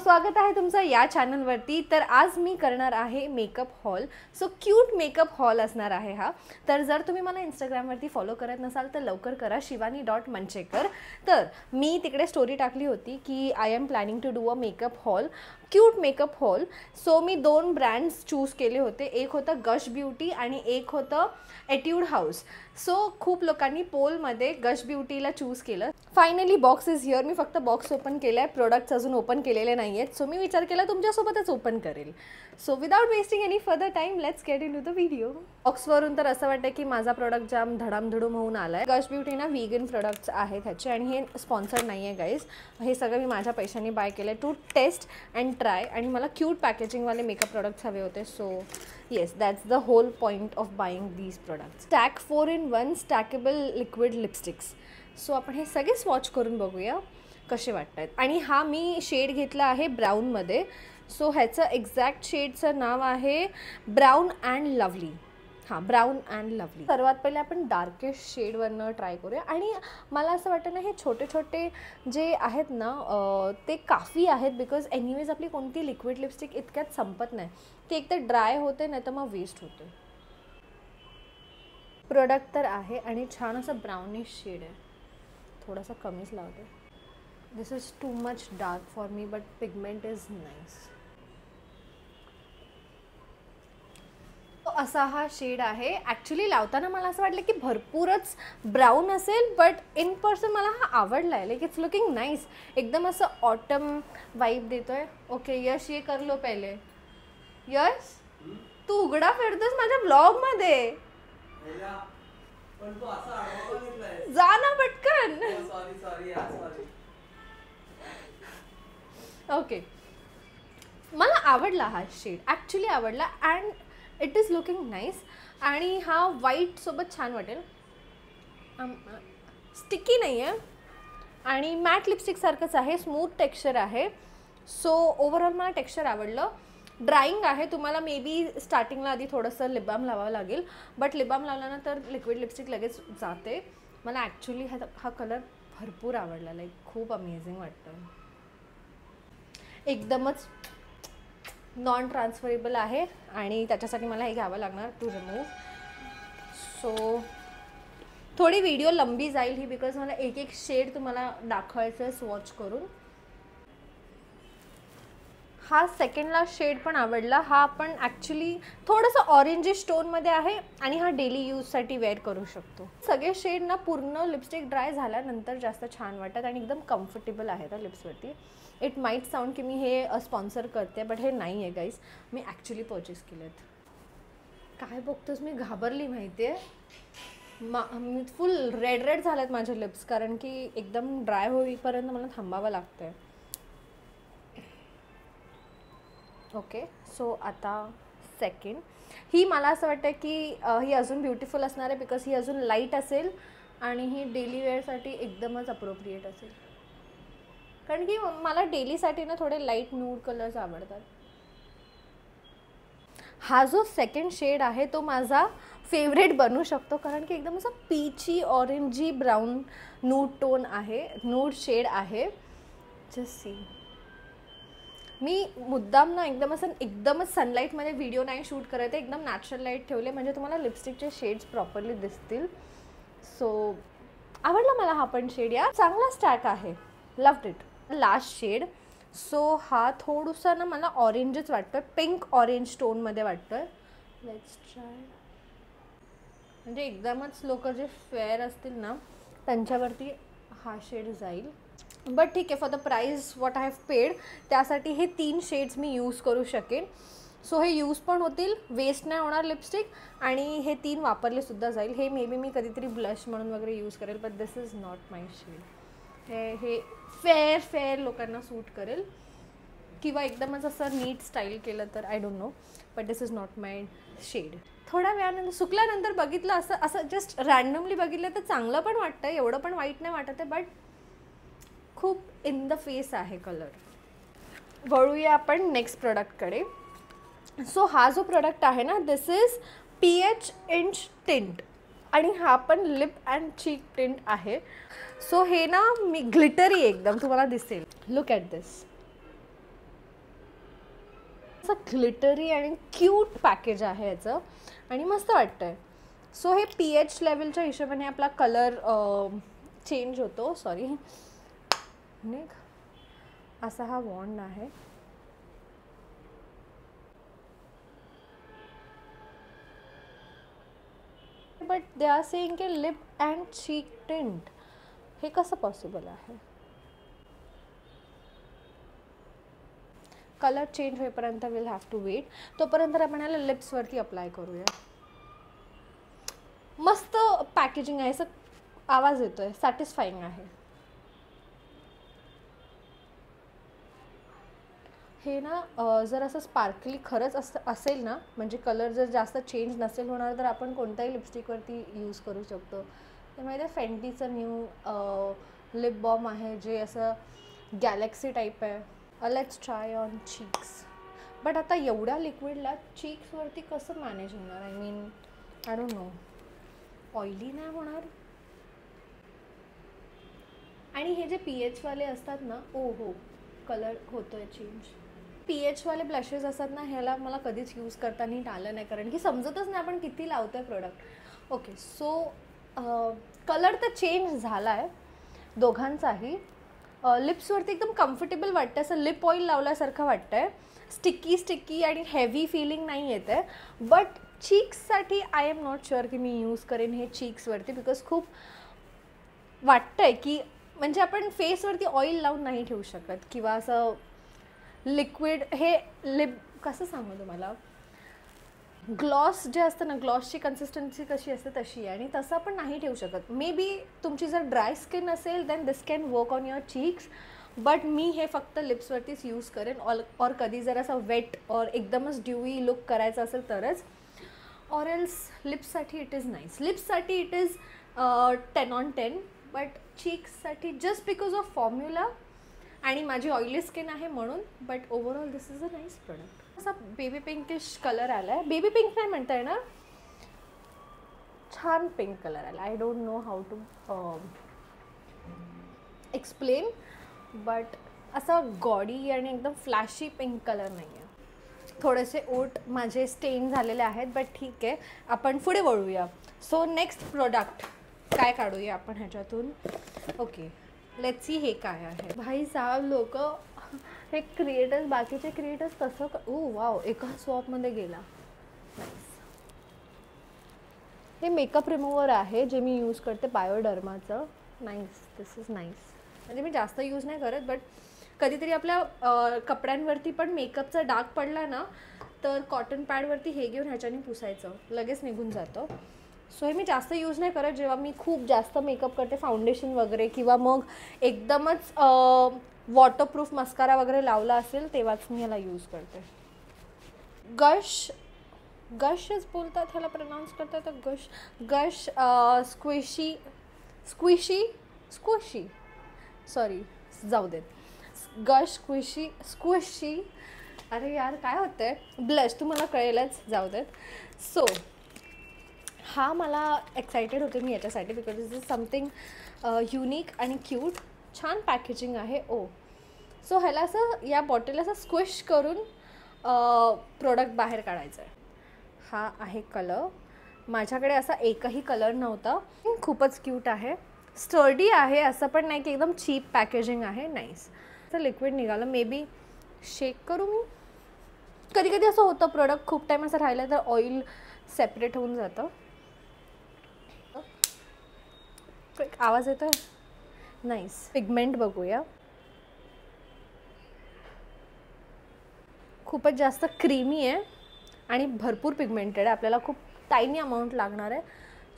स्वागत आहे तुमचं या चॅनलवरती। तर आज मी करणार आहे makeup haul. So cute makeup hall असणार आहे हा। तर जर तुम्ही मला इंस्टाग्रामवरती फॉलो करत नसाल तर लवकर करा, shivani.manchekar। तर मी तिकडे स्टोरी टाकली होती की I am planning to do a makeup haul, cute makeup haul. So मी दोन ब्रँड्स चूज केले होते, एक होतं गश ब्युटी आणि एक होतं एट्यूड हाऊस। सो खूप लोकांनी पोलमध्ये गश ब्युटीला चूज केलं। Finally box is here. मी फक्त बॉक्स ओपन केला आहे, प्रोडक्ट्स अजून ओपन केलेले नाही आहेत। सो मी विचार केला तुमच्यासोबतच ओपन करेल। So without wasting any further time let's get into the video. बॉक्सवरून तर असं वाटतं की माझा प्रोडक्ट जाम धडामधडूम होऊन आला आहे। गश ब्युटी ना व्हीगन प्रोडक्ट्स आहेत ह्याचे आणि हे स्पॉन्सर्ड नाही आहे गाईज, हे सगळं मी माझ्या पैशांनी बाय केलं आहे टू टेस्ट अँड ट्राय। आणि मला क्यूट पॅकेजिंगवाले मेकअप प्रोडक्ट्स हवे होते। So yes, that's the whole point of buying these products. Stack 4-in-1 stackable liquid lipsticks. So आपण हे सगळे स्वॉच करून बघूया कसे वाटत आहेत। आणि हा मी शेड घेतला आहे ब्राऊनमध्ये। सो ह्याचं एक्झॅक्ट शेडचं नाव आहे ब्राऊन अँड लवली। हां, ब्राऊन अँड लवली। सर्वात पहिले आपण डार्केस्ट शेडवरनं ट्राय करूया। आणि मला असं वाटतं ना, हे छोटे छोटे जे आहेत ना ते काफी आहेत, बिकॉज एनिवेज आपली कोणती लिक्विड लिपस्टिक इतक्यात संपत नाही, ते एक तर ड्राय होते नाही तर मग वेस्ट होते। प्रोडक्ट तर आहे आणि छान असं ब्राउनिश शेड आहे, थोडासा कमीच लावते। This is too much dark for me but pigment is nice. असा हा शेड आहे। ॲक्च्युली लावताना मला असं वाटलं की भरपूरच ब्राऊन असेल, बट इन पर्सन मला हा आवडला आहे। लाईक इट्स लुकिंग नाईस, एकदम असं ऑटम वाईब देतोय। ओके यश, ये कर लो पहिले। यश, तू उघडा फिरतोस माझ्या ब्लॉगमध्ये, जा ना पटकन। ओके, मला आवडला हा शेड, ॲक्च्युली आवडला and it is looking nice. आणि हा व्हाईट सोबत छान वाटेल, स्टिकी नाही आहे आणि मॅट लिपस्टिक सारखंच आहे, स्मूथ टेक्स्चर आहे। सो ओव्हरऑल मला टेक्स्चर आवडलं। ड्राईंग आहे, तुम्हाला मे बी स्टार्टिंगला आधी थोडंसं लिप बाम लावावं लागेल, बट लिप बाम लावल्यानंतर लिक्विड लिपस्टिक लगेच जाते। मला ॲक्च्युली हा कलर भरपूर आवडला, लाईक खूप अमेझिंग वाटतं। एकदमच नॉन ट्रान्सफरेबल आहे आणि त्याच्यासाठी मला हे घ्यावं लागणार टू रिमूव्ह। सो थोडी व्हिडिओ लंबी जाईल ही, बिकॉज मला एक एक शेड तुम्हाला दाखवायचं आहे स्वॉच करून। हा सेकंडला शेड पण आवडला। हा पण ॲक्च्युली थोडंसं ऑरेंजिश टोनमध्ये आहे आणि हा डेली यूजसाठी वेअर करू शकतो। सगळे शेड ना पूर्ण लिपस्टिक ड्राय झाल्यानंतर जास्त छान वाटतात आणि एकदम कम्फर्टेबल आहेत लिप्सवरती। इट माइट साऊंड की मी हे स्पॉन्सर करते, बट हे नाही आहे गाईज, मी ॲक्च्युली परचेस केलेत। काय बघतोस, मी घाबरली माहिती आहे। मी फुल रेड रेड झालेत माझे लिप्स, कारण की एकदम ड्राय होईपर्यंत मला थांबावं लागतं आहे। ओके, सो आता सेकंड, ही मला असं वाटतं की ही अजून ब्युटिफुल असणार आहे, बिकॉज ही अजून लाईट असेल आणि ही डेली वेअरसाठी एकदमच अप्रोप्रिएट असेल, कारण की मला डेलीसाठी ना थोडे लाईट न्यूड कलर्स आवडतात। हा जो सेकंड शेड आहे तो माझा फेवरेट बनू शकतो, कारण की एकदम असं पीची ऑरेंजी ब्राऊन न्यूड टोन आहे, न्यूड शेड आहे। जस्ट सी, मी मुद्दाम ना एकदमच सनलाईटमध्ये व्हिडिओ नाही शूट करत आहे, एकदम नॅचरल लाईट ठेवले म्हणजे तुम्हाला लिपस्टिकचे शेड्स प्रॉपरली दिसतील। सो आवडला मला हा पण शेड, या चांगला स्टॅक आहे, loved it. Last shade, so हा थोडासा ना मला ऑरेंजच वाटतोय, पिंक ऑरेंज टोनमध्ये वाटतोय। Let's try. म्हणजे एकदमच लोक जे फेअर असतील ना त्यांच्यावरती हा शेड जाईल, बट ठीक आहे, for the price what I have paid त्यासाठी हे 3 शेड्स मी यूज करू शकेन। सो हे यूज पण होतील, वेस्ट नाही होणार लिपस्टिक, आणि हे 3 वापरलेसुद्धा जाईल। हे मे बी मी कधीतरी ब्लश म्हणून वगैरे यूज करेल, but this is not my shade. हे फेअर लोकांना सूट करेल, किंवा एकदमच असं नीट स्टाईल केलं तर I don't know, but this is not my shade. थोड्या वेळानंतर सुकल्यानंतर बघितलं, असं जस्ट रॅन्डमली बघितलं तर चांगलं पण वाटतं, एवढं पण वाईट नाही वाटत आहे, बट खूप इन द फेस आहे कलर। वळूया आपण नेक्स्ट प्रोडक्टकडे। सो हा जो प्रोडक्ट आहे ना, दिस इज PH इंच टिंट आणि हा पण लिप अँड चीक टिंट आहे। सो हे ना मी ग्लिटरी एकदम तुम्हाला दिसेल, लुक ॲट दिस। असं ग्लिटरी आणि क्यूट पॅकेज आहे याचं आणि मस्त वाटतंय. सो हे pH लेवलच्या हिशोबाने आपला कलर चेंज होतो. सॉरी, निघ. असा हा वॉन्ड आहे. बट दे आर सेइंग की लिप अँड चीक टिंट, हे कसं पॉसिबल आहे? कलर चेंज होईपर्यंत विल हॅव टू वेट. तोपर्यंत आपण याला लिप्सवरती अप्लाय करूया. मस्त पॅकेजिंग आहे, असं आवाज येतोय, सॅटिस्फाईंग आहे. हे ना जर असं स्पार्कली खरंच असेल ना, म्हणजे कलर जर जास्त चेंज नसेल होणार तर आपण कोणत्याही लिपस्टिकवरती यूज करू शकतो. ते माहिती आहे फेंटीचं न्यू लिप बॉम आहे जे असं गॅलेक्सी टाईप आहे. Let's try on cheeks. But आता एवढ्या लिक्विडला चीक्सवरती कसं मॅनेज होणार? I mean I don't no. Oily नाही होणार? आणि हे जे pH वाले असतात ना, हो कलर होतोय चेंज. pH वाले ब्लशेस असतात ना, ह्याला मला कधीच यूज करता नीट आलं नाही कारण की समजतच नाही आपण किती लावतोय प्रोडक्ट. ओके, सो कलर तर चेंज झाला आहे दोघांचाही. लिप्सवरती एकदम कम्फर्टेबल वाटतं, असं लिप ऑइल लावल्यासारखं वाटतं आहे. स्टिकी आणि हेवी फीलिंग नाही येत आहे. बट चीक्ससाठी आय एम नॉट शुअर की मी यूज करेन हे चीक्सवरती, बिकॉज खूप वाटतं आहे की म्हणजे आपण फेसवरती ऑइल लावून नाही ठेवू शकत किंवा असं लिक्विड. हे लिप कसं सांगू तुम्हाला, ग्लॉस जे असतं ना, ग्लॉसची कन्सिस्टन्सी कशी असते तशी आहे आणि तसं आपण नाही ठेवू शकत. मे बी तुमची जर ड्राय स्किन असेल then this can work on your cheeks. But मी हे फक्त लिप्सवरतीच यूज करेन. और कधी जर असं वेट और एकदमच ड्यूई लुक करायचं असेल तरच. ऑर एल्स लिप्ससाठी इट इज नाईस. लिप्ससाठी इट इज 10 on 10. बट चीक्ससाठी जस्ट बिकॉज ऑफ फॉर्म्युला आणि माझी ऑइली स्किन आहे म्हणून. But overall this is a nice product. असा बेबी पिंकिश कलर आला आहे. बेबी पिंक नाही म्हणता येणार, छान पिंक कलर आला. I don't know how to explain. But असा गॉडी आणि एकदम फ्लॅशी पिंक कलर नाही आहे. थोडेसे ओठ माझे स्टेन झालेले आहेत, बट ठीक आहे, आपण पुढे वळूया. सो नेक्स्ट प्रोडक्ट काय काढूया आपण ह्याच्यातून? ओके, लेट्स सी हे काय आहे. भाई साहब, लोक हे क्रिएटर्स, बाकीचे क्रिएटर्स तसं वाव, एका स्वॉपमध्ये गेला. नाईस. हे मेकअप रिमूव्हर आहे जे मी यूज करते बायोडर्माचं. Nice, this is nice. म्हणजे मी जास्त यूज नाही करत, बट कधीतरी आपल्या कपड्यांवरती पण मेकअपचा डाग पडला ना तर कॉटन पॅडवरती हे घेऊन ह्याच्याने पुसायचं, लगेच निघून जातं. सो हे मी जास्त यूज नाही करत. जेव्हा मी खूप जास्त मेकअप करते, फाउंडेशन वगैरे, किंवा मग एकदमच वॉटरप्रूफ मस्कारा वगैरे लावला असेल तेव्हाच मी ह्याला यूज करते. गशच बोलतात ह्याला, प्रोनाऊन्स करतात तर गश स्क्विशी सॉरी, जाऊ देत. गश स्क्विशी अरे यार काय होतंय, ब्लश तुम्हाला कळेलच, जाऊ देत. सो हा मला एक्सायटेड होते मी याच्यासाठी, because this is something unique आणि क्यूट. छान पॅकेजिंग आहे. सो ह्याला असं या बॉटलला असं स्क्विश करून प्रोडक्ट बाहेर काढायचं आहे. हा आहे कलर. माझ्याकडे असा एकही कलर नव्हता. खूपच क्यूट आहे, स्टर्डी आहे, असं पण नाही की एकदम चीप पॅकेजिंग आहे. नाईस. असं लिक्विड निघालं. मे बी शेक करू मी. कधी कधी असं होतं प्रोडक्ट खूप टाईम असं राहिलं तर ऑइल सेपरेट होऊन जातं. आवाज येतोय. नाईस. पिगमेंट बघूया. खूपच जास्त क्रीमी आहे आणि भरपूर पिगमेंटेड आहे. आपल्याला खूप टायनी अमाऊंट लागणार आहे.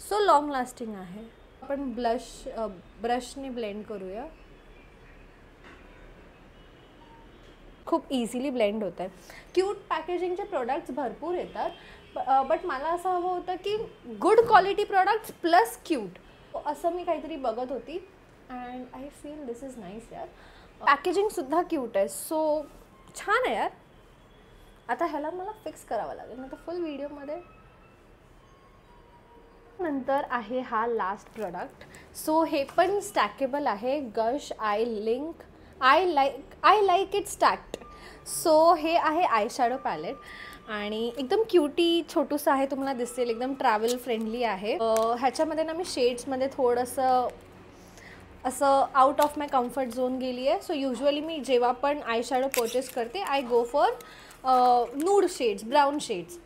सो लॉंग लास्टिंग आहे. आपण ब्रशने ब्लेंड करूया. खूप इझिली ब्लेंड होत आहे. क्यूट पॅकेजिंगचे प्रोडक्ट्स भरपूर येतात, बट मला असं हवं होतं की good quality products plus cute, असं मी काहीतरी बघत होती. And I feel this is nice यार. पॅकेजिंगसुद्धा क्यूट आहे. सो छान आहे यार. आता ह्याला मला फिक्स करावं लागेल, नाही तर फुल व्हिडिओमध्ये. नंतर आहे हा लास्ट प्रोडक्ट. सो हे पण स्टॅकेबल आहे. गश आय लाईक इट स्टॅक्ड. सो हे आहे आय शॅडो पॅलेट आणि एकदम क्यूटी छोटूसं आहे, तुम्हाला दिसेल एकदम ट्रॅव्हल फ्रेंडली आहे. ह्याच्यामध्ये ना मी शेड्समध्ये थोडंसं असं out of my comfort zone गेली आहे. सो युजली मी जेव्हा पण आय शॅडो परचेस करते I go for नूड shades, brown shades.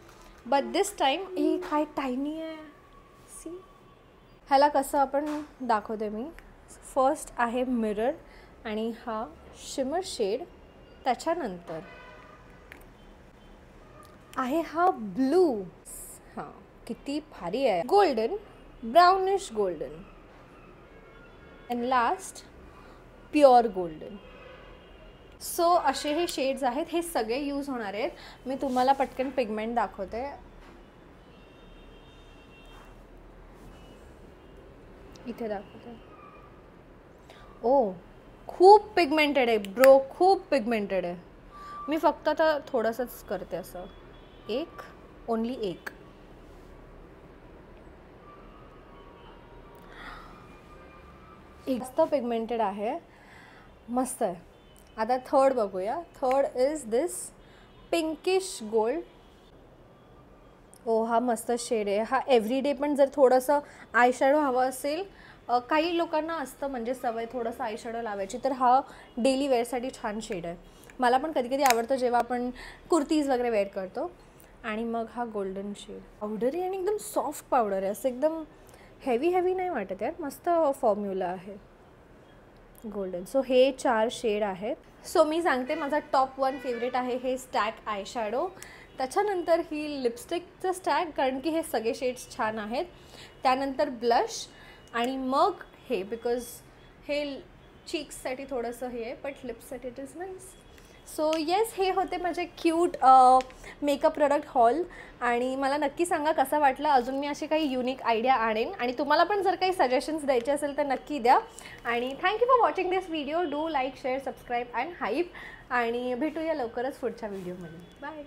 But this time हे काय टायनी आहे. सी ह्याला कसं आपण दाखवते मी. फर्स्ट आहे मिरर आणि हा शिमर शेड. त्याच्यानंतर आहे हा ब्लू. हां किती भारी आहे. Golden, brownish golden and last pure golden. So असे हे शेड्स आहेत. हे सगळे यूज होणार आहेत. मी तुम्हाला पटकन पिगमेंट दाखवते. इथे दाखवते. ओ खूप पिगमेंटेड आहे ब्रो, खूप पिगमेंटेड आहे. मी फक्त आता थोडंसंच करते असं. एक, ओनली एक. जास्त पिगमेंटेड आहे, मस्त आहे. आता थर्ड बघूया. Third is this pinkish gold. ओ हा मस्त शेड आहे. हा एव्हरीडे पण जर थोडंसं आय शॅडो हवं असेल, काही लोकांना असतं म्हणजे सवय थोडंसं आय शॅडो लावायची, तर हा डेली वेअरसाठी छान शेड आहे. मला पण कधी कधी आवडतं जेव्हा आपण कुर्तीज वगैरे वेअर करतो. आणि मग हा गोल्डन शेड. पावडर आहे आणि एकदम सॉफ्ट पावडर आहे, असं एकदम हेवी नाही वाटत यार. मस्त फॉर्म्युला आहे गोल्डन. सो हे 4 शेड आहेत. सो मी सांगते माझा टॉप 1 फेवरेट आहे हे स्टॅक आय शॅडो. त्याच्यानंतर ही लिपस्टिकचं स्टॅक, कारण की हे सगळे शेड्स छान आहेत. त्यानंतर ब्लश आणि मग हे, बिकॉज हे चीक्ससाठी थोडंसं हे आहे, बट लिप्ससाठी it is nice. So yes, हे होते माझे क्यूट मेकअप प्रोडक्ट हॉल. आणि मला नक्की सांगा कसं वाटलं. अजून मी अशी काही युनिक आयडिया आणेन आणि तुम्हाला पण जर काही सजेशन्स द्यायचे असेल तर नक्की द्या. आणि thank you for watching this video. Do like, share, subscribe and hype. आणि भेटूया लवकरच पुढच्या व्हिडिओमध्ये. बाय.